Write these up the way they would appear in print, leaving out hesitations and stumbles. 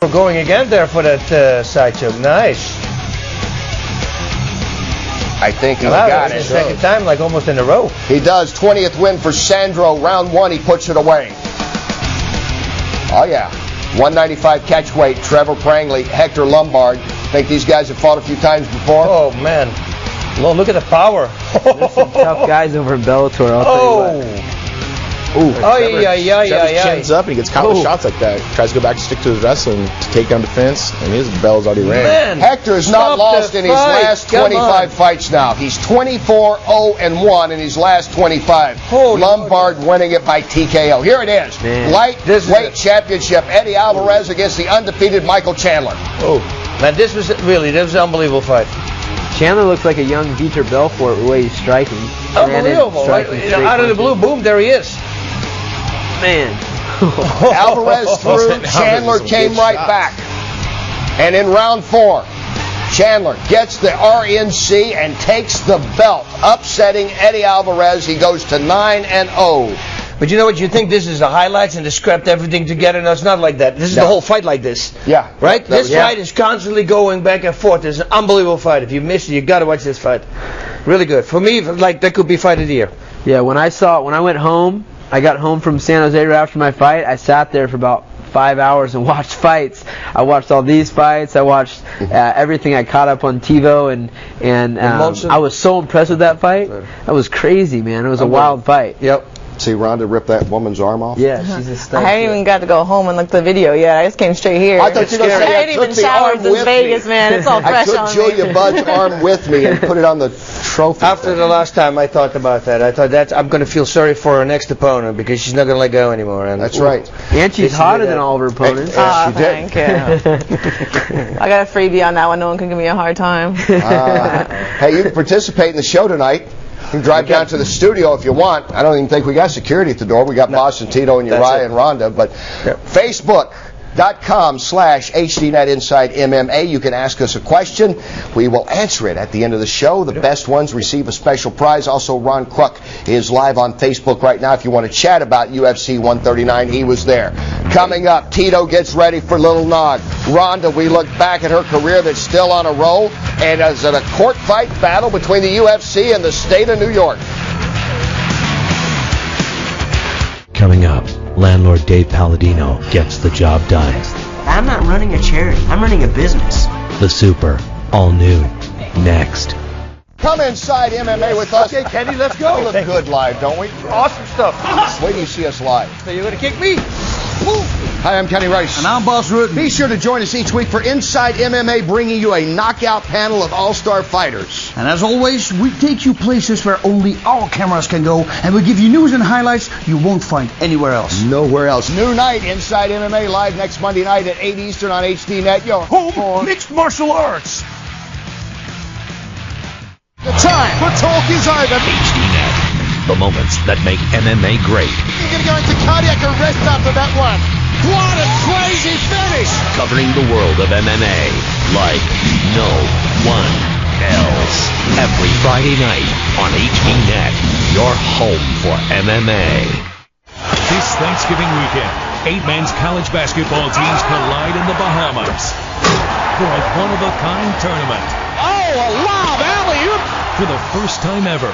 We're going again there for that side choke. Nice. I think he's got it. Second time, like almost in a row. He does. 20th win for Sandro. Round one, he puts it away. Oh, yeah. 195 catch weight, Trevor Prangley, Hector Lombard. Think these guys have fought a few times before? Oh, man. Look at the power. There's some tough guys over in Bellator, I'll tell you what. Ooh, Trevor's chins up and he gets caught with shots like that. Tries to go back to stick to his wrestling to take down defense, and his bell's already rang. Man, Hector has not lost in his last 25 fights now. He's 24-0-1 in his last 25. Lombard winning it by TKO. Here it is. Lightweight championship. Eddie Alvarez against the undefeated Michael Chandler. Oh, man, this was an unbelievable fight. Chandler looks like a young Vitor Belfort the way he's striking. Unbelievable. Out of the blue, boom, there he is. Man. Alvarez threw, Chandler came right back. And in round four, Chandler gets the RNC and takes the belt, upsetting Eddie Alvarez. He goes to 9-0. But you know what? You think this is the highlights and they scrapped everything together? No, it's not like that. This is the whole fight like this. Yeah. Right? This fight is constantly going back and forth. It's an unbelievable fight. If you miss it, you got to watch this fight. Really good. For me, like, that could be fight of the year. Yeah, when I went home, I got home from San Jose right after my fight. I sat there for about 5 hours and watched fights. I watched all these fights. I watched everything. I caught up on TiVo, and I was so impressed with that fight. That was crazy, man. It was a wild fight. Yep. See Ronda rip that woman's arm off? Yeah, she's a stud. I haven't even got to go home and look at the video yet. I just came straight here. I thought you were going to say, I ain't even showered since Vegas, man. It's all fresh on me. I took Julia Budd's arm with me and put it on the trophy. After the last time I thought about that, I thought I'm going to feel sorry for her next opponent because she's not going to let go anymore. And that's right. And she's hotter than all of her opponents. She did. Thank you. I got a freebie on that one. No one can give me a hard time. Hey, you can participate in the show tonight. You can drive down to the studio if you want. I don't even think we got security at the door. We got Boston Tito and Uriah and Ronda. But Facebook.com/HDNet Inside MMA. You can ask us a question. We will answer it at the end of the show. The best ones receive a special prize. Also, Ron Kruk is live on Facebook right now. If you want to chat about UFC 139, he was there. Coming up, Tito gets ready for Little Nog. Ronda, we look back at her career that's still on a roll. And is it a court fight battle between the UFC and the state of New York? Coming up, landlord Dave Palladino gets the job done. I'm not running a charity. I'm running a business. The Super, all new, next. Come inside MMA with us. Okay, Kenny, let's go. We look good live, don't we? Awesome stuff. Wait till you see us live. So you're going to kick me? Woo. Hi, I'm Kenny Rice. And I'm Boss Rutten. Be sure to join us each week for Inside MMA, bringing you a knockout panel of all-star fighters. And as always, we take you places where only our cameras can go, and we give you news and highlights you won't find anywhere else. Nowhere else. New night, Inside MMA, live next Monday night at 8 Eastern on HDNet. Your home for mixed martial arts. The time for talk is over. HDNet, the moments that make MMA great. You're going to go into cardiac arrest after that one. What a crazy finish! Covering the world of MMA like no one else. Every Friday night on HDNet, your home for MMA. This Thanksgiving weekend, 8 men's college basketball teams collide in the Bahamas for a one-of-a-kind tournament. Oh, a lob alley-oop! For the first time ever,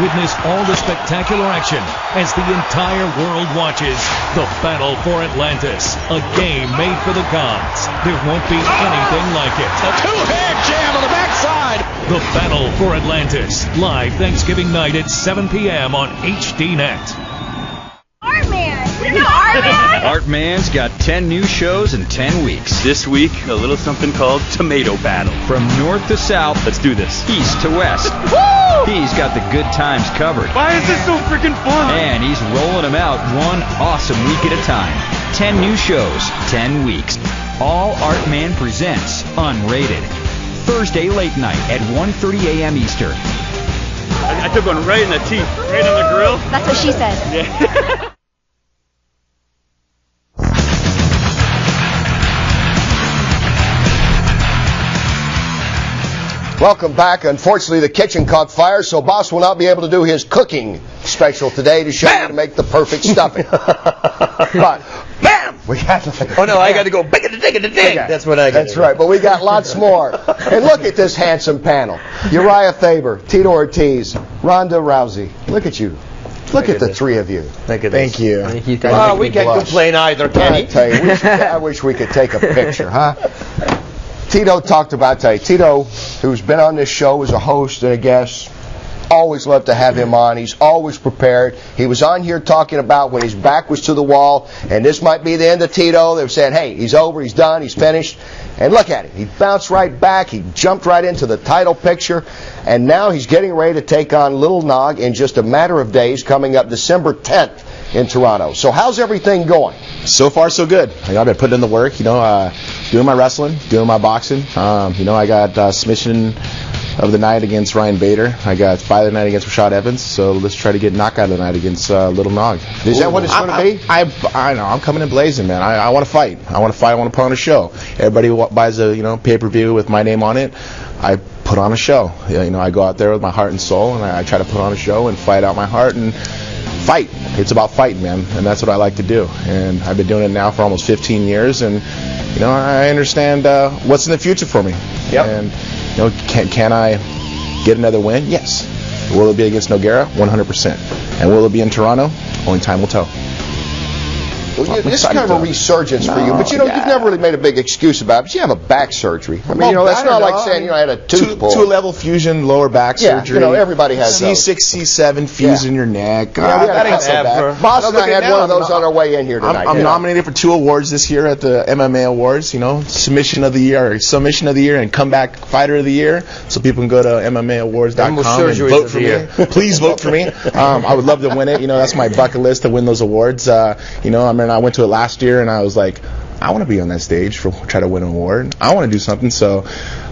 witness all the spectacular action as the entire world watches the Battle for Atlantis, a game made for the gods. There won't be anything like it. A two-hand jam on the backside. The Battle for Atlantis, live Thanksgiving night at 7 p.m. on HDNet. Artman! You know Artman? Artman's got 10 new shows in 10 weeks. This week, a little something called Tomato Battle. From north to south, let's do this. East to west. Woo! He's got the good times covered. Why is this so freaking fun? And he's rolling them out one awesome week at a time. 10 new shows, 10 weeks. All Artman presents Unrated. Thursday late night at 1:30 a.m. Eastern. I took one right in the teeth, right on the grill. That's what she said. Yeah. Welcome back. Unfortunately, the kitchen caught fire, so Boss will not be able to do his cooking special today to show you how to make the perfect stuffing. But, bam! We got. Oh no, I got to go. Ding. That's what I got. That's right. But we got lots more. And look at this handsome panel: Uriah Faber, Tito Ortiz, Ronda Rousey. Look at you. Look at the three of you. Thank you. Thank you. Oh, we can't complain either, can I he? tell you, I wish we could take a picture, huh? Tito talked about Tito, who's been on this show as a host and a guest. Always love to have him on. He's always prepared. He was on here talking about when his back was to the wall, and this might be the end of Tito. They were saying, hey, he's over, he's done, he's finished. And look at him. He bounced right back. He jumped right into the title picture. And now he's getting ready to take on Little Nog in just a matter of days, coming up December 10th in Toronto. So how's everything going? So far, so good. I've been putting in the work, doing my wrestling, doing my boxing. I got submission of the night against Ryan Bader. I got fight of the night against Rashad Evans. So let's try to get knockout of the night against Little Nog. Is that what it's going to be? I know. I'm coming in blazing, man. I want to fight. I want to put on a show. Everybody buys a pay-per-view with my name on it. I put on a show. I go out there with my heart and soul, and I try to put on a show and fight out my heart and fight. It's about fighting, man, and that's what I like to do. And I've been doing it now for almost 15 years, and I understand what's in the future for me. Yep. And can I get another win? Yes. Will it be against Nogueira? 100%. And will it be in Toronto? Only time will tell. Well, this is kind of a resurgence for you, but you've never really made a big excuse about it. But you have a back surgery. I mean, that's not like saying I had a tooth pulled. Two-level fusion, lower back surgery. Everybody has those. C6, C7 fuse in your neck. That ain't so bad. Boss and I had one of those on our way in here tonight. I'm nominated for 2 awards this year at the MMA Awards. Submission of the year, and comeback fighter of the year. So people can go to MMAawards.com and vote for me. Please vote for me. I would love to win it. That's my bucket list to win those awards. I went to it last year, and I was like, I want to be on that stage try to win an award. I want to do something. So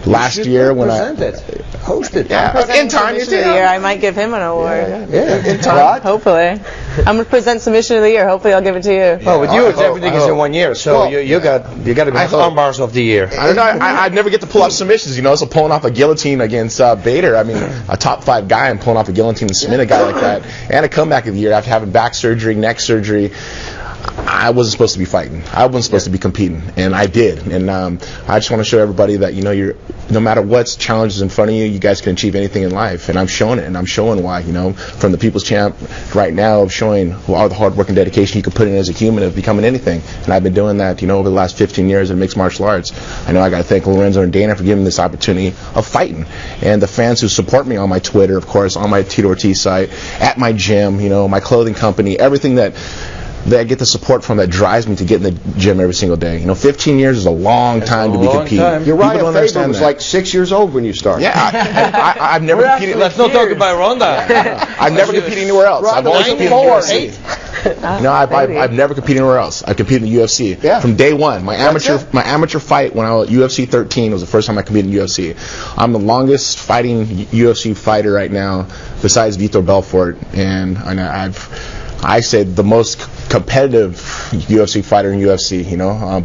last year when host it. In time, of the year, I might give him an award. In time. Hopefully, I'm gonna present submission of the year. Hopefully, I'll give it to you. Oh, with you, everything is in 1 year. So you got to be arm bars of the year. I'd never get to pull off submissions. So pulling off a guillotine against Bader. I mean, a top 5 guy and pulling off a guillotine and submit a guy like that, and a comeback of the year after having back surgery, neck surgery. I wasn't supposed to be fighting. I wasn't supposed to be competing, and I did. And I just want to show everybody that you're no matter what challenges in front of you, you guys can achieve anything in life. And I'm showing it, and I'm showing why. From the People's Champ right now, of showing all the hard work and dedication you can put in as a human of becoming anything. And I've been doing that, over the last 15 years in mixed martial arts. I know I got to thank Lorenzo and Dana for giving me this opportunity of fighting, and the fans who support me on my Twitter, of course, on my Tito Ortiz site, at my gym, my clothing company, everything that I get the support from that drives me to get in the gym every single day. 15 years is a long time to be competing. Uriah Faber was like 6 years old when you started. Yeah, I've never competed. Let's not talk about Ronda. I've never competed anywhere else. I've always competed in the UFC. I've never competed anywhere else. I competed in the UFC. Yeah. From day one. My amateur fight when I was UFC 13 was the first time I competed in UFC. I'm the longest fighting UFC fighter right now, besides Vitor Belfort, and I said the most competitive UFC fighter in UFC.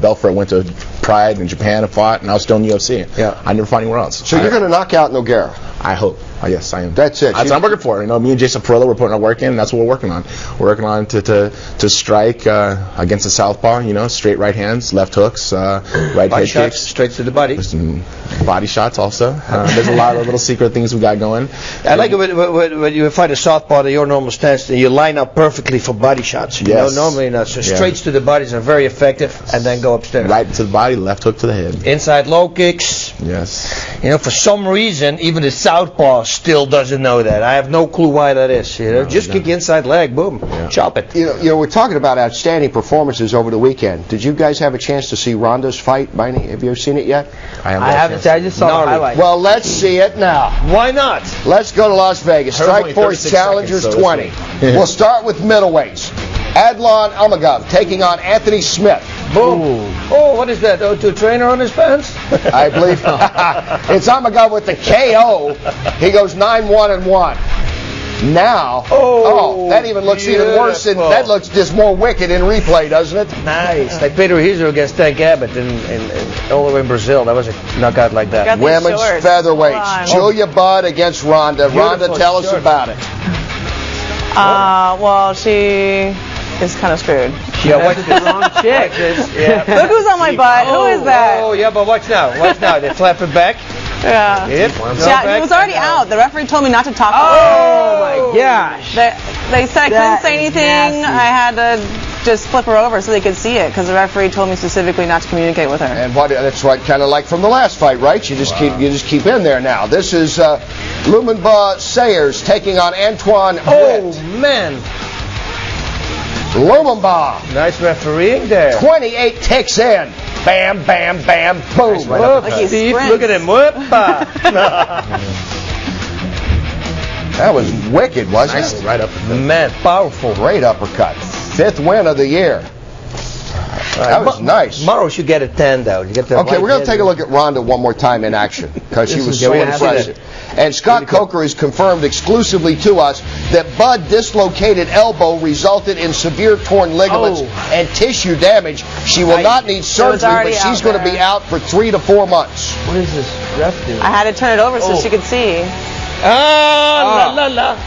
Belfort went to Pride in Japan and fought, and I was still in the UFC. Yeah. I never fought anywhere else. So you're going to knock out Nogueira? I hope. Yes, I am. That's it. That's what I'm working for. Me and Jason Perillo, we're putting our work in, and that's what we're working on. We're working on to strike against the southpaw, straight right hands, left hooks, right head kicks. Straight to the body. Some body shots also. There's a lot of little secret things we got going. I like it when you fight a southpaw to your normal stance, you line up perfectly for body shots. Yes. Normally not. So straights to the bodies are very effective, and then go upstairs. Right to the body, left hook to the head. Inside low kicks. Yes. For some reason, even the southpaw still doesn't know that. I have no clue why that is. Just kick inside leg, boom, chop it. We're talking about outstanding performances over the weekend. Did you guys have a chance to see Ronda's fight? Have you ever seen it yet? I haven't. I just saw the highlights. Well, let's see it now. Why not? Let's go to Las Vegas. Strikeforce Challengers 20. We'll start with middleweights. Adlan Almagov taking on Anthony Smith. Boom. Oh, what is that? O2 trainer on his pants? I believe it's Almagov with the KO. He goes 9-1-1. Now, that even looks even worse. That looks just more wicked in replay, doesn't it? Nice. Like Pedro Rizzo against Tank Abbott in all the way in Brazil. That was a knockout like that. Women's featherweights. Julia Budd against Ronda. Ronda, tell us about it. Well, she is kind of screwed. Yeah, watch the wrong chick. Yeah. Look who's on my butt. Who is that? Oh, yeah, but watch now. Watch now. They flap it back. Yeah. Yep. Yeah, he was already out. The referee told me not to talk to him. Oh my gosh. They said I couldn't say anything. Nasty. I had to just flip her over so they could see it because the referee told me specifically not to communicate with her. And that's right, kind of like from the last fight, right? You just keep in there now. This is Lumumba Sayers taking on Antoine Witt. Oh, man. Lumumba. Nice refereeing there. 28 ticks in. Bam, bam, bam, boom. Nice Whoop, Steve, look at him. Whoop-a. That was wicked, wasn't it? Right up. Man, powerful. Great uppercut. 5th win of the year. That was nice. Morrow should get a 10, though. You get the Okay, we're going to take a look at Ronda one more time in action because she was so impressive. And Scott Coker has confirmed exclusively to us that Bud dislocated elbow resulted in severe torn ligaments and tissue damage. She will not need surgery, but she's going to be out for 3 to 4 months. What is this ref doing? I had to turn it over so she could see. La la la.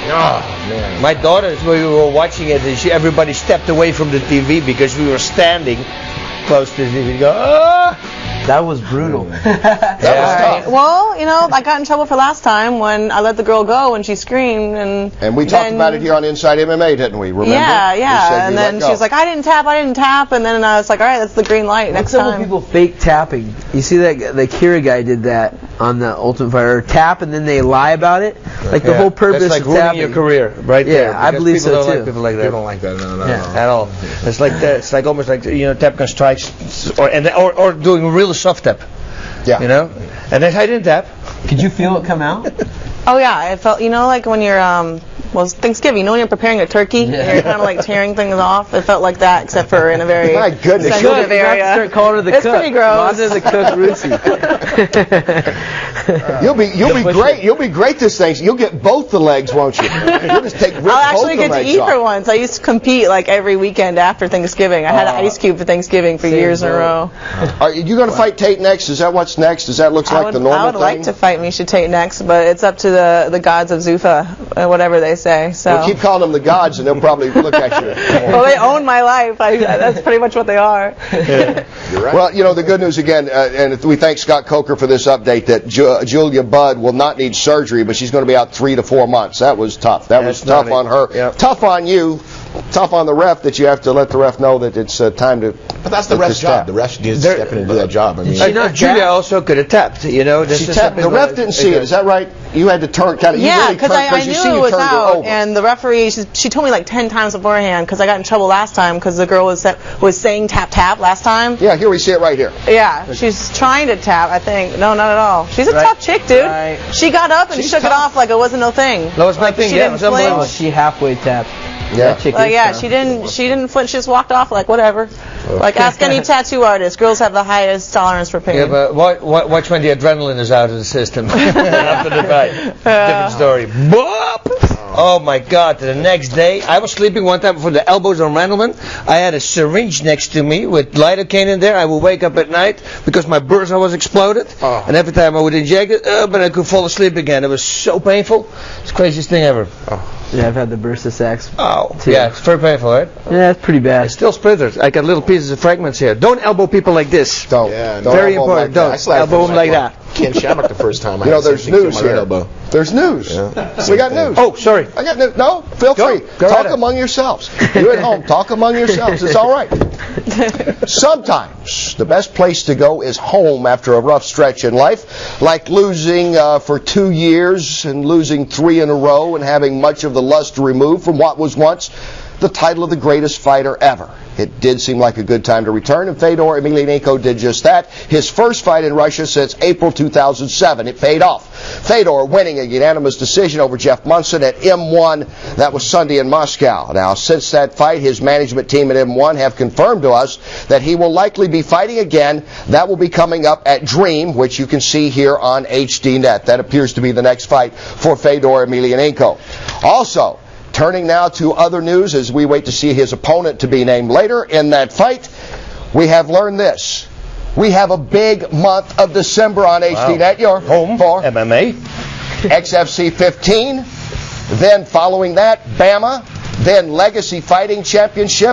Oh, man. My daughter, we were watching it, and everybody stepped away from the TV because we were standing close to the TV. Go, That was brutal. That was tough. Well, you know, I got in trouble for last time when I let the girl go and she screamed and we talked about it here on Inside MMA, didn't we? Remember? Yeah. And then she was like, I didn't tap, and then I was like, all right, that's the green light. Next time. What's up with people fake tapping? You see that the Kira guy did that on the Ultimate Fighter. Tap and then they lie about it. Like the whole purpose That's like of ruining tapping. your career, right there. I believe people so don't too. Like people like that. People don't like that. No. At all. It's like that. It's like almost like tap can strikes, or doing a real soft tap. Yeah. You know, and then I didn't tap. Could you feel it come out? Oh yeah, I felt, like when you're well, Thanksgiving, when you're preparing a turkey, and you're kind of like tearing things off. It felt like that, except for in a very My goodness. sensitive area. Start calling her the It's cook. pretty gross. Rhonda the cook, Rusi. You'll be great. You'll be great this Thanksgiving. You'll get both the legs, won't you? You'll just take I'll both actually the get to legs eat off. for once. I used to compete like every weekend after Thanksgiving. I had an ice cube for Thanksgiving for years in a row. Are you going to fight Tate next? Is that what's next? Does that look like the normal I would thing? like to fight Miesha Tate next, but it's up to the gods of Zuffa, whatever they say. So. We'll keep calling them the gods, and they'll probably look at you. Well, they own my life. That's pretty much what they are. You're right. Well, the good news again, and we thank Scott Coker for this update that Julia Budd will not need surgery, but she's going to be out 3 to 4 months. That was tough. That was tough on her. Yep. Tough on you. Tough on the ref that you have to let the ref know that it's time to. But that's the ref's job. The ref needs to step in and do that job. I mean, Julia also could have tapped. She tapped. The ref didn't see it. Is that right? You had to turn kind of. Yeah, because I knew it was out, over. and the referee, she told me like 10 times beforehand because I got in trouble last time because the girl was saying tap tap last time. Yeah, here we see it right here. Yeah, she's trying to tap, I think. No, not at all. She's a tough chick, dude. Right. She got up and shook it off like it wasn't no thing. That was my thing. She Yeah, didn't it was unbelievable. flinch. She halfway tapped. Yeah. That chick Like, is yeah, tough. she didn't flinch. She just walked off like whatever. Like ask any tattoo artist. Girls have the highest tolerance for pain. Yeah, but watch when the adrenaline is out of the system after the fight. Different story. Boop! Oh my God! The next day, I was sleeping one time before the elbows on Randleman. I had a syringe next to me with lidocaine in there. I would wake up at night because my bursa was exploded, and every time I would inject it, but I could fall asleep again. It was so painful. It's the craziest thing ever. Yeah, I've had the bursa sacs. Oh, too. yeah, it's very painful, right? Yeah, it's pretty bad. It's still splinters. I got little pieces of fragments here. Don't elbow people like this. Don't. Yeah, Very elbow important. like that. Don't elbow them like that. Ken Shamrock the first time. There's news here. Elbow. There's news. Yeah. We got news. Oh, sorry. I got news. No, feel free. Go Talk right ahead. among yourselves. You at home, talk among yourselves. It's all right. Sometimes the best place to go is home after a rough stretch in life, like losing for 2 years and losing 3 in a row and having much of the luster removed from what was once the title of the greatest fighter ever. It did seem like a good time to return, and Fedor Emelianenko did just that. His first fight in Russia since April 2007. It paid off. Fedor winning a unanimous decision over Jeff Munson at M1. That was Sunday in Moscow. Now, since that fight, his management team at M1 have confirmed to us that he will likely be fighting again. That will be coming up at Dream, which you can see here on HDNet. That appears to be the next fight for Fedor Emelianenko. Also, turning now to other news as we wait to see his opponent to be named later in that fight, we have learned this. We have a big month of December on HDNet. You're Home for MMA. XFC 15. Then following that, Bama. Then Legacy Fighting Championship.